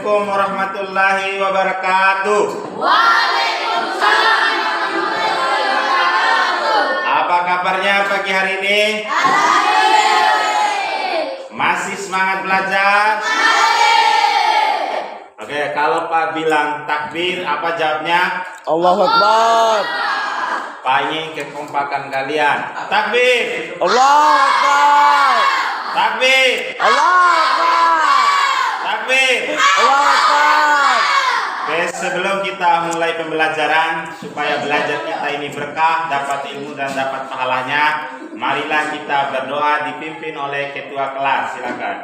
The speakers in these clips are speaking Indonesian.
Assalamualaikum warahmatullahi wabarakatuh. Waalaikumsalam warahmatullahi wabarakatuh. Apa kabarnya pagi hari ini? Alhamdulillah. Masih semangat belajar? Oke, kalau Pak bilang takbir, apa jawabnya? Allahu Akbar. Panyi kekompakan kalian. Takbir. Allahu Akbar. Takbir. Allahu Akbar. Takbir. Allahu Akbar. Oke, sebelum kita mulai pembelajaran, supaya belajar kita ini berkah, dapat ilmu dan dapat pahalanya, marilah kita berdoa dipimpin oleh ketua kelas. Silakan.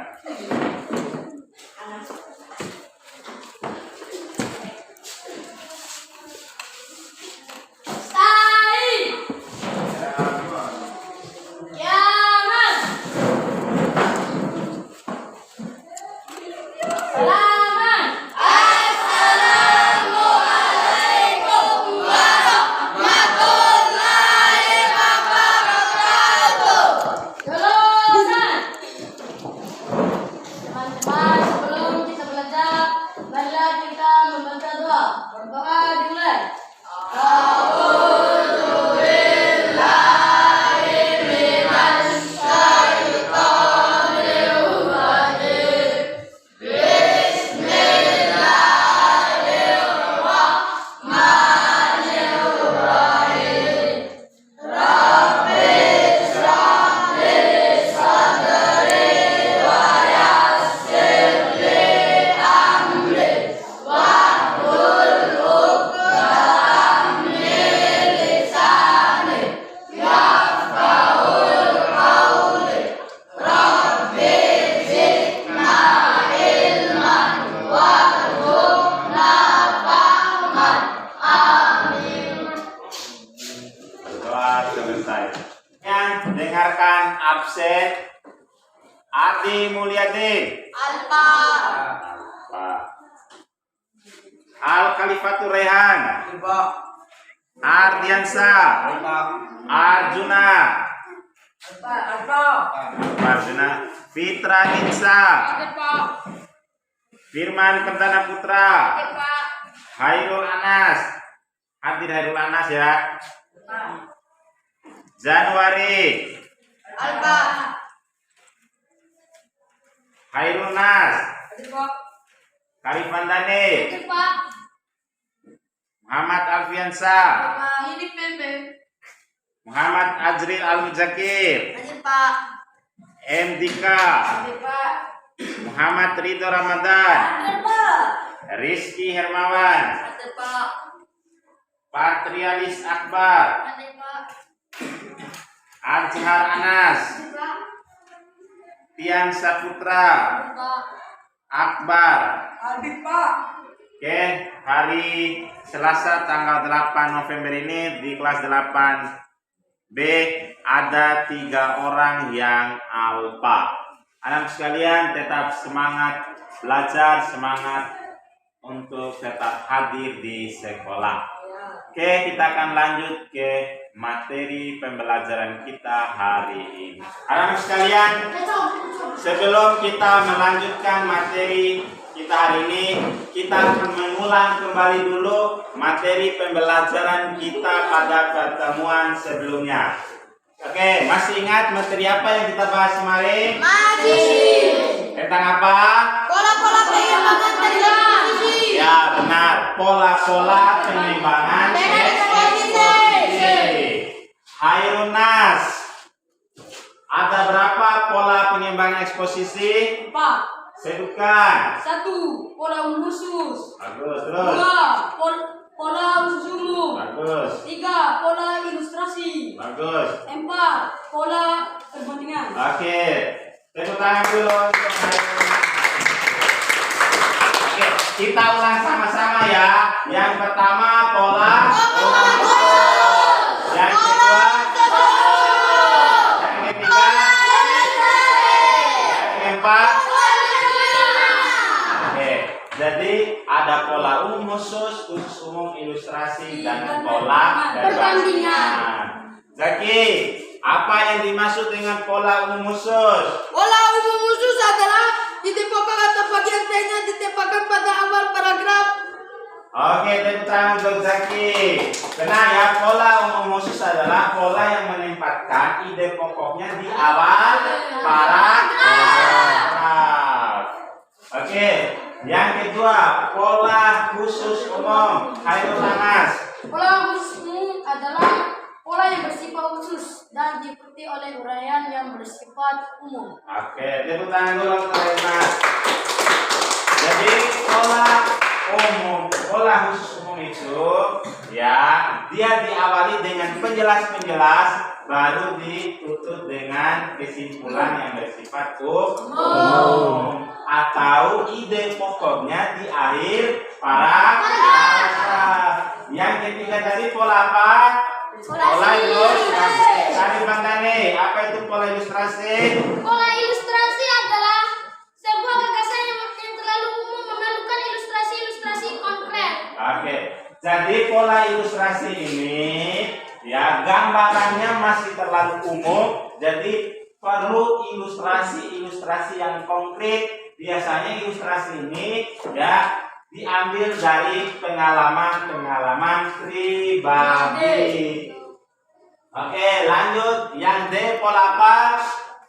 Dengarkan absen. Adi Mulyadi. Alfa. Al Khalifatur Rehan. Ardiansa. Arjuna. Arjuna. Fitra Insa. Firman Perdana Putra. Hairul Anas. Hadir Hairul Anas ya. Januari. Alfa. Hairul Nas. Karifan Dani. Muhammad Alfiansa. Ini Pepe. Muhammad Azril Al-Muzakir. Pak. M. Dika. Muhammad Ridho Ramadan. Rizky Hermawan. Pak. Patrialis Akbar. Azhar Anas. Tian Saputra. Akbar. Oke, hari Selasa tanggal 8 November ini di kelas 8B ada 3 orang yang alfa. Anak sekalian tetap semangat belajar, semangat untuk tetap hadir di sekolah. Oke, kita akan lanjut ke materi pembelajaran kita hari ini. Anak sekalian, sebelum kita melanjutkan materi kita hari ini, kita akan mengulang kembali dulu materi pembelajaran kita pada pertemuan sebelumnya. Oke, masih ingat materi apa yang kita bahas kemarin? Masih. Tentang apa? Pola-pola pengembangan dari eksposisi. Ya, benar. Pola-pola pengembangan eksposisi. Hairun Nas. Ada berapa pola pengembangan eksposisi? 4. Sebutkan. 1. Pola umum khusus. Bagus, terus. 2. Pola khusus umum. Bagus. 3. Pola ilustrasi. Bagus. 4. Pola perbandingan. Oke. Tepuk tangan dulu untuk Hairun Nas. Oke, kita ulang sama-sama ya. Yang pertama pola khusus. Yang kedua yang ketiga yang keempat. Oke, jadi ada pola umum khusus umum, ilustrasi, dan pola perbandingan. Zaki, apa yang dimaksud dengan pola umum khusus? Pola umum khusus adalah titik pokok atau bagi yang T-nya ditempatkan pada awal paragraf. Oke, tepuk tangan untuk Zaki. Benar ya, pola umum khusus adalah pola yang menempatkan ide pokoknya di awal paragraf. Oke, yang kedua, pola khusus umum. Hairul Anas. Pola khusus umum adalah pola yang bersifat khusus dan diikuti oleh uraian yang bersifat umum. Oke, tepuk tangan dulu untuk Anas. Jadi pola khusus umum itu ya dia diawali dengan penjelas-penjelas baru ditutup dengan kesimpulan yang bersifat umum atau ide pokoknya di akhir paragraf. Yang ketiga tadi pola apa? Pola ilustrasi. Tadi Bang Dani, apa itu pola ilustrasi? Pola ilustrasi adalah sebuah gagasan yang terlalu umum memerlukan ilustrasi-ilustrasi konkret. Oke, jadi pola ilustrasi ini ya gambarannya masih terlalu umum, jadi perlu ilustrasi-ilustrasi yang konkret. Biasanya ilustrasi ini ya diambil dari pengalaman-pengalaman pribadi. Oke, lanjut yang D, pola apa?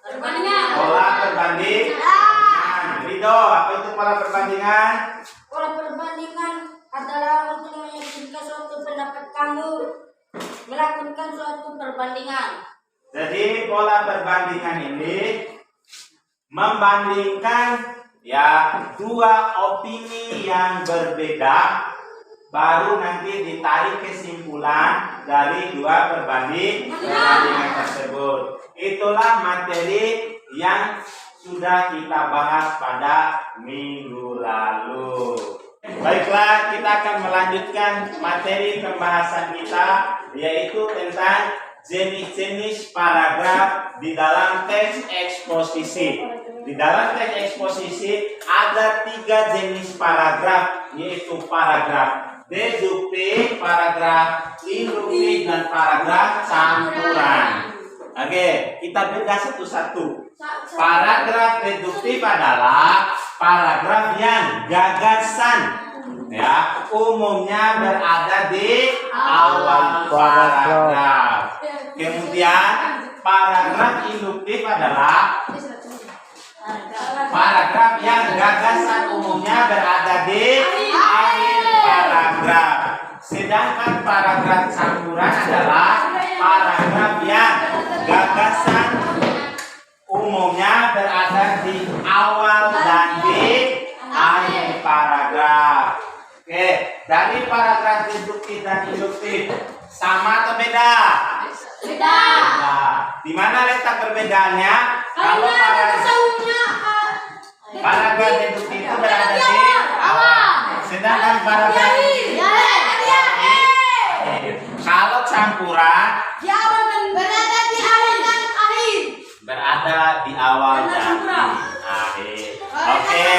Perbandingan. Pola perbandingan. Rido, apa itu pola perbandingan? Pola perbandingan adalah untuk meyakinkan suatu pendapat kamu melakukan suatu perbandingan. Jadi pola perbandingan ini membandingkan ya dua opini yang berbeda, baru nanti ditarik kesimpulan dari dua perbandingan tersebut. Itulah materi yang sudah kita bahas pada minggu lalu. Baiklah, kita akan melanjutkan materi pembahasan kita, yaitu tentang jenis-jenis paragraf di dalam teks eksposisi. Di dalam teks eksposisi ada 3 jenis paragraf, yaitu paragraf deduktif, paragraf induktif, dan paragraf campuran. Oke, kita bedah satu-satu. Paragraf deduktif adalah paragraf yang gagasan ya umumnya berada di awal paragraf. Kemudian paragraf induktif adalah paragraf yang gagasan umumnya berada di akhir paragraf. Sedangkan paragraf campuran adalah paragraf yang gagasan umumnya berada di awal dan di akhir paragraf. Oke, dari paragraf deduktif dan induktif sama atau beda? Beda. Di mana letak perbedaannya? Kalau paragraf deduktif itu berada di awal, sedangkan paragraf kalau campuran Berada di awal dan akhir. berada di awal dan di akhir. Oke.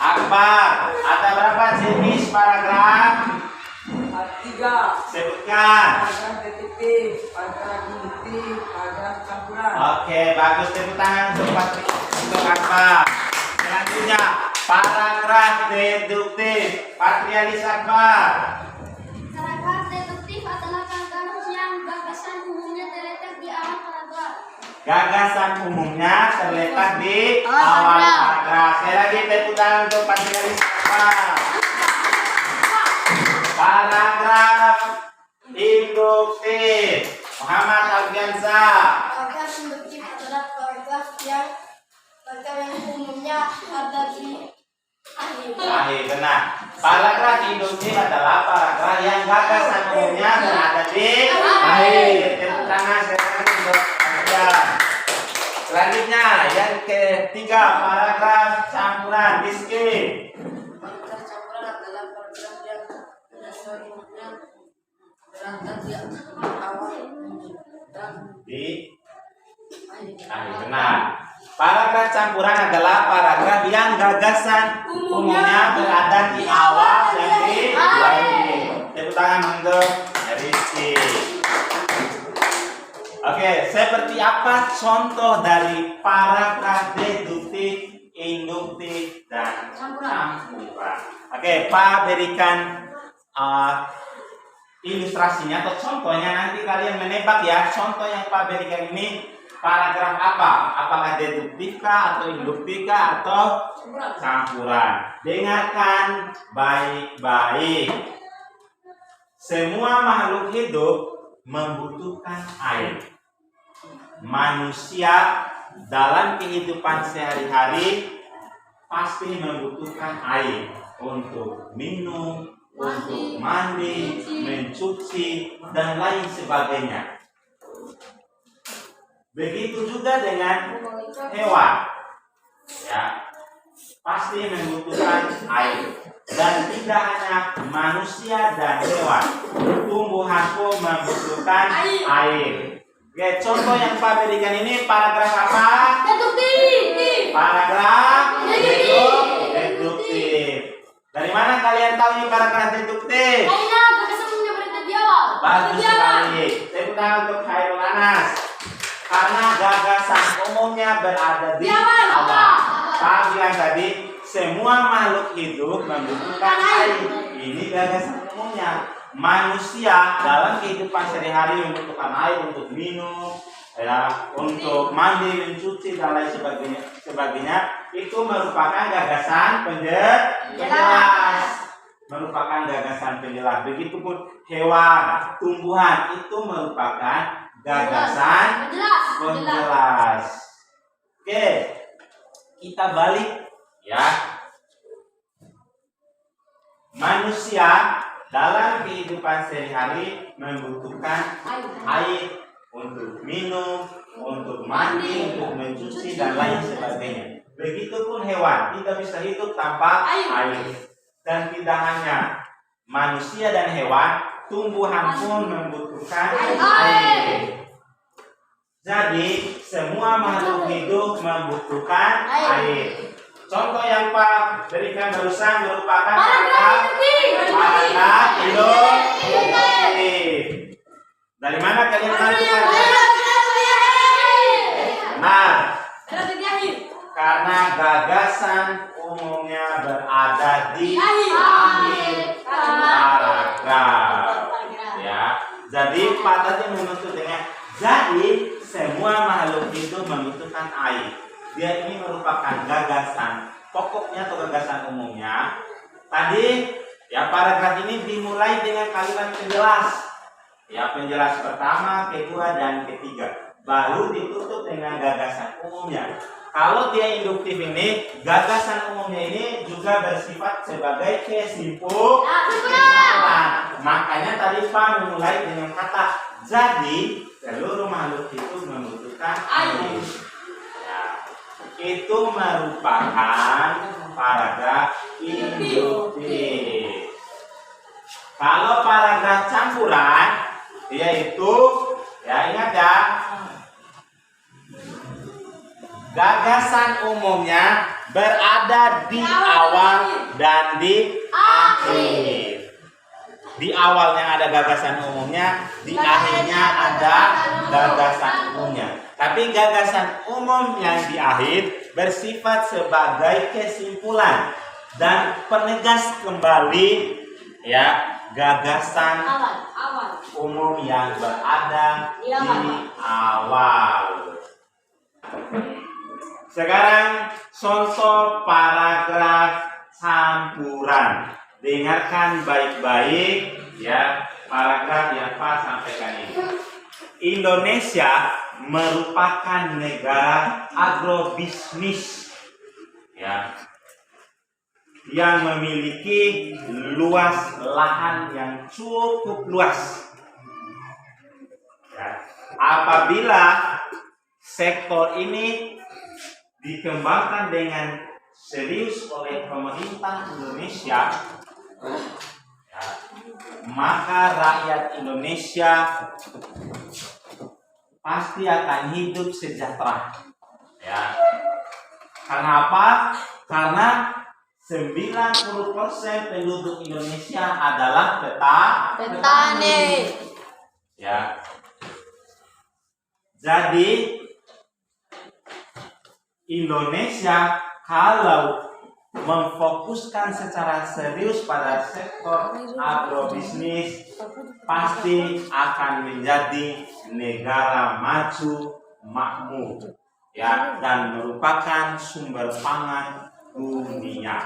Akbar, ada berapa jenis paragraf? 3. Sebutkan. Paragraf deduktif, paragraf induktif, paragraf campuran. Oke, bagus, tepuk tangan untuk Akbar. Selanjutnya, paragraf deduktif. Patrialis Akbar. Paragraf deduktif adalah paragraf yang gagasan umumnya terletak di awal paragraf. Gagasan umumnya terletak di awal paragraf. Sekali lagi tepuk tangan untuk Patrialis Akbar. Paragraf induktif. Muhammad Alfiansa. Paragraf induktif adalah paragraf yang umumnya ada di akhir. Baik, benar. Paragraf induktif adalah paragraf yang gagasan umumnya berada di akhir. Tepuk tangan sekarang untuk kalian. Selanjutnya yang ketiga, paragraf campuran. Rizky. Paragraf campuran adalah paragraf yang dasar umumnya berada di awal dan Di akhir, benar. Paragraf campuran adalah paragraf yang gagasan umumnya berada di awal dan di akhir. Tepuk tangan untuk Rizky. Oke, seperti apa contoh dari paragraf deduktif induktif, dan Campuran. campuran. Oke, Pak berikan ilustrasinya atau contohnya, nanti kalian menebak ya. Contoh yang Pak berikan ini paragraf apa? Apakah deduktif kah atau induktif kah atau campuran? Dengarkan baik-baik. Semua makhluk hidup membutuhkan air. Manusia dalam kehidupan sehari-hari pasti membutuhkan air untuk minum, untuk mandi, mencuci, dan lain sebagainya. Begitu juga dengan hewan, ya, pasti membutuhkan air. Dan tidak hanya manusia dan hewan, tumbuhan pun membutuhkan air. Oke, contoh yang Pak berikan ini paragraf apa? Deduktif. Paragraf Deduktif. deduktif. Dari mana kalian tahu ini paragraf deduktif? Karena gagasan punya berita di awal. Bagus sekali. Tepuk tangan untuk Khairul Anas. Karena gagasan umumnya berada di awal. Pak bilang tadi, semua makhluk hidup membutuhkan air. Ini gagasan umumnya. Manusia dalam kehidupan sehari-hari membutuhkan air untuk minum, ya, untuk mandi, mencuci, dan lain sebagainya. Itu merupakan gagasan penjelas. Merupakan gagasan penjelas. Begitupun hewan, tumbuhan itu merupakan gagasan penjelas. Oke, kita balik ya. Manusia dalam kehidupan sehari-hari membutuhkan air untuk minum, untuk mandi, untuk mencuci, dan lain sebagainya. Begitupun hewan tidak bisa hidup tanpa air. Dan tidak hanya manusia dan hewan, tumbuhan pun membutuhkan air. Jadi semua makhluk hidup membutuhkan air. Contoh yang Pak berikan barusan merupakan paragraf induktif. Dari mana kalian tahu? Benar. Karena gagasan umumnya berada di akhir paragraf. Ya. Jadi Pak tadi menuntut dengan jadi semua makhluk hidup membutuhkan air. Dia ini merupakan gagasan pokoknya atau gagasan umumnya. Tadi ya paragraf ini dimulai dengan kalimat penjelas. Ya, penjelas pertama, kedua, dan ketiga. Baru ditutup dengan gagasan umumnya. Kalau dia induktif ini, gagasan umumnya ini juga bersifat sebagai kesimpulan. Makanya tadi Pak memulai dengan kata jadi seluruh makhluk hidup membutuhkan air. Itu merupakan paragraf induktif. Kalau paragraf campuran, yaitu ya ingat ya, gagasan umumnya berada di awal dan di akhir. Di awalnya ada gagasan umumnya, di akhirnya ada gagasan umumnya. Tapi gagasan umum yang di akhir bersifat sebagai kesimpulan dan penegas kembali ya gagasan umum yang berada di awal. Sekarang contoh paragraf campuran. Dengarkan baik-baik ya paragraf yang Pak sampaikan ini. Indonesia merupakan negara agrobisnis ya, yang memiliki luas lahan yang cukup luas. Ya. Apabila sektor ini dikembangkan dengan serius oleh pemerintah Indonesia, ya, maka rakyat Indonesia pasti akan hidup sejahtera. Ya. Karena apa? Karena 90% penduduk Indonesia adalah petani. Ya. Jadi Indonesia kalau memfokuskan secara serius pada sektor agrobisnis pasti akan menjadi negara maju makmur ya dan merupakan sumber pangan dunia.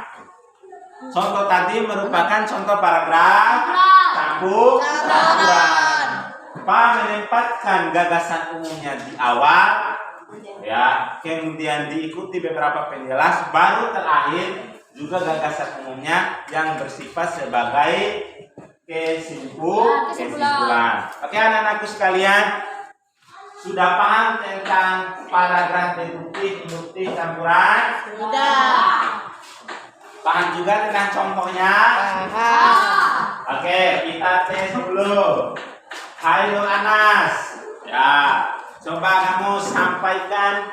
Contoh tadi merupakan contoh paragraf campur campuran. Menempatkan gagasan umumnya di awal ya, kemudian diikuti beberapa penjelas, baru terakhir juga gagasan umumnya yang bersifat sebagai kesimpulan. Oke anak-anakku sekalian, sudah paham tentang paragraf deduktif, induktif, campuran? Sudah. Paham juga tentang contohnya? Paham. Oke, kita tes dulu. Hayo Anas, ya, coba kamu sampaikan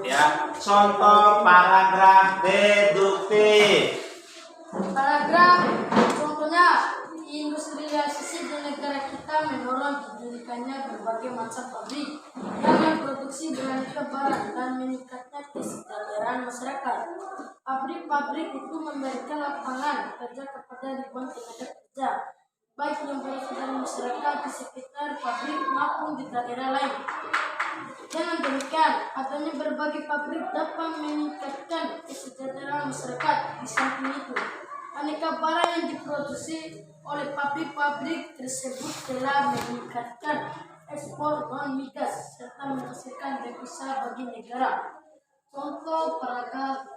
ya contoh paragraf deduktif. Paragraf contohnya, industrialisasi di negara kita mendorong didirikannya berbagai macam pabrik yang memproduksi beraneka barang dan meningkatnya kesejahteraan masyarakat. Pabrik-pabrik itu memberikan lapangan kerja kepada ribuan tenaga kerja, baik yang berasal dari masyarakat di sekitar pabrik maupun di daerah lain. Dengan demikian, adanya berbagai pabrik dapat meningkatkan kesejahteraan masyarakat. Di samping itu, aneka barang yang diproduksi oleh pabrik-pabrik tersebut telah meningkatkan ekspor non migas serta menghasilkan devisa bagi negara. Contoh paragraf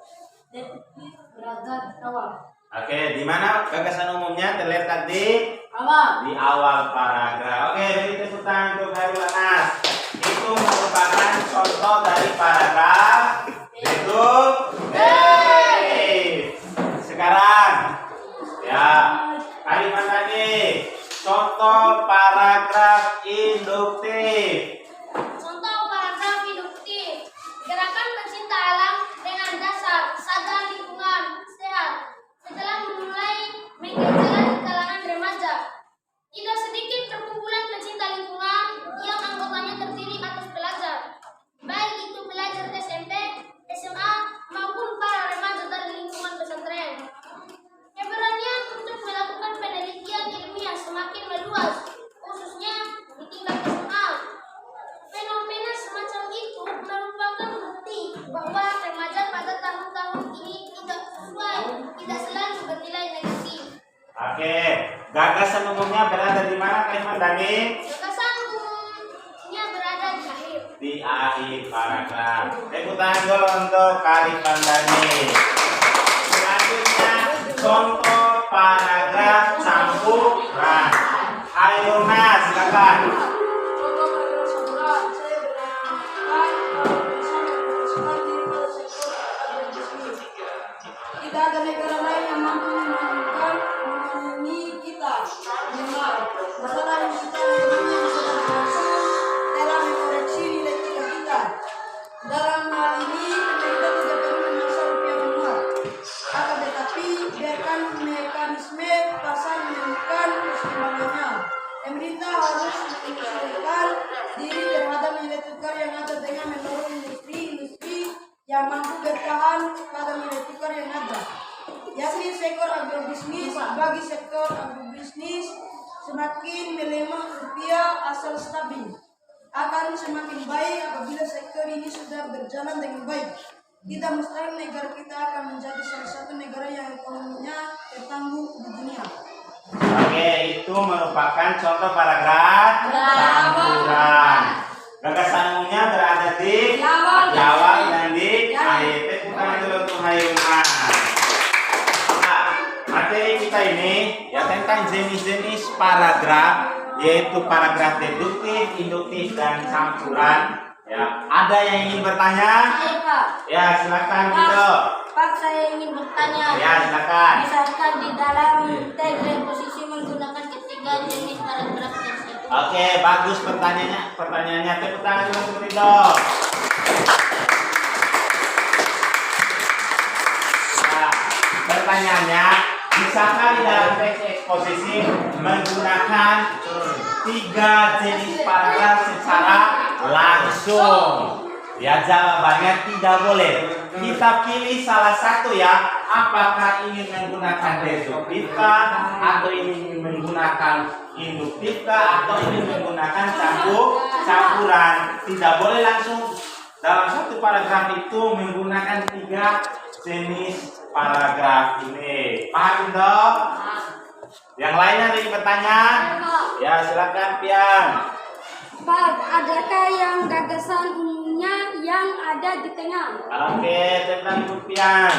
deduktif berada di awal. Oke, di mana gagasan umumnya terletak di Awal. awal paragraf. Oke, beri tepuk tangan untuk Hairul Anas. Itu merupakan contoh dari paragraf deduktif. Sekarang, ya, kalimat tadi contoh paragraf induktif. Contoh paragraf induktif. Gerakan pencinta alam dengan dasar sadar lingkungan sehat setelah memulai menggelar di kalangan remaja. Tidak sedikit perkumpulan pencinta lingkungan yang anggotanya terdiri atas pelajar, baik itu pelajar SMP, SMA, maupun para remaja dari lingkungan pesantren. Keberanian untuk melakukan penelitian ilmiah semakin meluas, khususnya di tingkat nasional. Fenomena semacam itu merupakan bukti bahwa remaja pada tahun-tahun ini tidak selalu bernilai negatif. Oke, gagasan umumnya berada di mana, Kak Dani? Gagasan umumnya berada di akhir. Di akhir paragraf. Tepuk tangan dulu untuk Kak Dani. Selanjutnya contoh paragraf campuran. Ayo Mas, silakan. Contoh paragraf campuran, saya berangkat bersama sektor agrobisnis. Tidak ada negara lain yang mampu memenuhi kita. Memang, masalah yang kita hadapi yang sedang berlangsung telah mengoreksi nilai kita. Dalam hal ini, pemerintah tidak perlu memaksa rupiah menguat. Akan tetapi, biarkan mekanisme pasar menemukan keseimbangannya. Pemerintah harus menyesuaikan diri terhadap nilai tukar yang ada dengan mendorong industri yang mampu bertahan pada nilai tukar yang ada, yakni sektor agrobisnis. Bagi sektor agrobisnis, semakin melemah rupiah asal stabil akan semakin baik apabila sektor ini sudah berjalan dengan baik. Tidak mustahil negara kita akan menjadi salah satu negara yang ekonominya tertangguh di dunia. Oke, itu merupakan contoh paragraf campuran. Gagasan umumnya berada di awal dan di akhir. Tepuk tangan dulu untuk Hayuman. Nah, materi kita ini ya tentang jenis-jenis paragraf, yaitu paragraf deduktif, induktif, dan campuran. Ya, ada yang ingin bertanya? Iya, Pak. Ya, silakan Tito. Pak, saya ingin bertanya. Ya, silakan. Misalkan di dalam teks reposisi menggunakan ketiga jenis paragraf tersebut. Oke, bagus pertanyaannya. Tepuk tangan dulu untuk Tito. Nah, pertanyaannya, misalkan di dalam teks eksposisi menggunakan tiga jenis paragraf secara langsung. Ya, jawabannya tidak boleh. kita pilih salah satu ya. Apakah ingin menggunakan deduktifkah, atau ingin menggunakan induktifkah, atau ingin menggunakan campuran. Tidak boleh langsung dalam satu paragraf itu menggunakan 3 jenis paragraf ini. Paham dong? Yang lainnya ada yang bertanya? Ya silakan Pian. Pak, adakah yang gagasan umumnya yang ada di tengah? Oke, tentang Ibu Pian.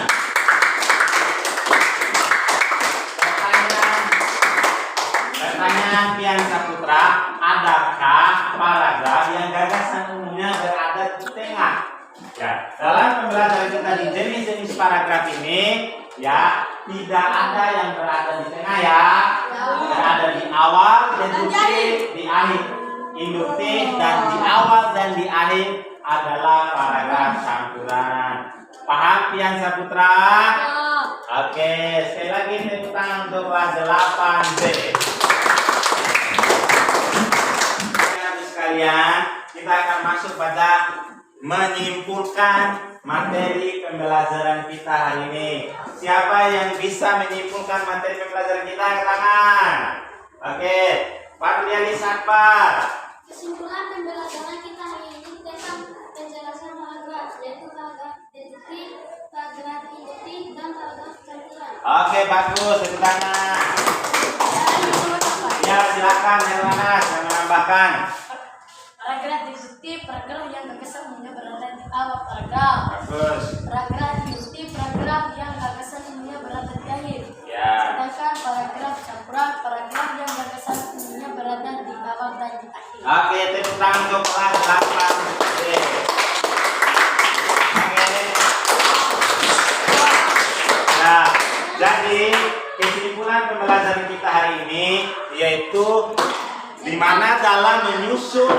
Pertanyaan Pian Saputra, adakah paragraf yang gagasan umumnya berada di tengah? Ya, dalam pembelajaran kita di jenis-jenis paragraf ini, ya tidak ada yang berada di tengah ya. Berada di awal, deduktif, di akhir. Induktif dan di awal dan di akhir adalah paragraf campuran. Paham Pian Saputra? Oke, sekali lagi tepuk tangan untuk kelas 8B. Sekalian, kita akan masuk pada menyimpulkan materi pembelajaran kita hari ini. Siapa yang bisa menyimpulkan materi pembelajaran kita? Angkat tangan. Oke, Pak Triadi Sakbar. Kesimpulan pembelajaran kita hari ini tentang penjelasan paragraf, yaitu paragraf deduktif, paragraf induktif, dan paragraf campuran. Oke, bagus. Tepuk tangan. Ya, silakan Hermanas yang menambahkan. Paragraf deduktif, paragraf yang gagasan umumnya berada di awal paragraf. Bagus. Paragraf induktif, paragraf yang gagasan umumnya berada di akhir. Ya. Sedangkan paragraf campuran, paragraf yang gagasan umumnya berada di awal dan di akhir. Oke, tepuk tangan untuk kelas 8B. Oke. Nah, jadi kesimpulan pembelajaran kita hari ini yaitu di mana dalam menyusun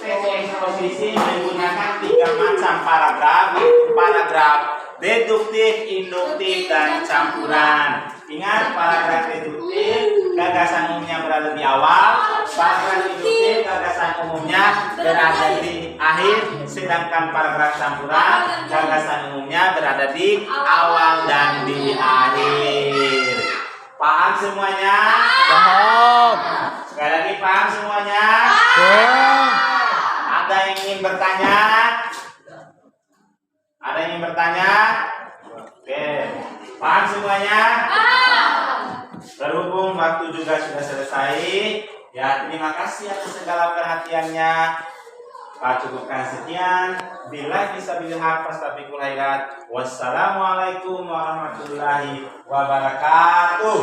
teks eksposisi menggunakan 3 macam paragraf, yaitu paragraf deduktif, induktif, dan campuran. Ingat, paragraf deduktif gagasan umumnya berada di awal, paragraf induktif gagasan umumnya berada di akhir, sedangkan paragraf campuran gagasan umumnya berada di awal dan di akhir. Paham semuanya? Paham. Sekali lagi, paham semuanya? Paham. Ada yang ingin bertanya? Ada yang ingin bertanya? Oke, paham semuanya? Berhubung waktu juga sudah selesai, ya terima kasih atas segala perhatiannya. Pak cukupkan sekian. Bila bisa bilhaq fastabiqul khairat. Wassalamualaikum warahmatullahi wabarakatuh.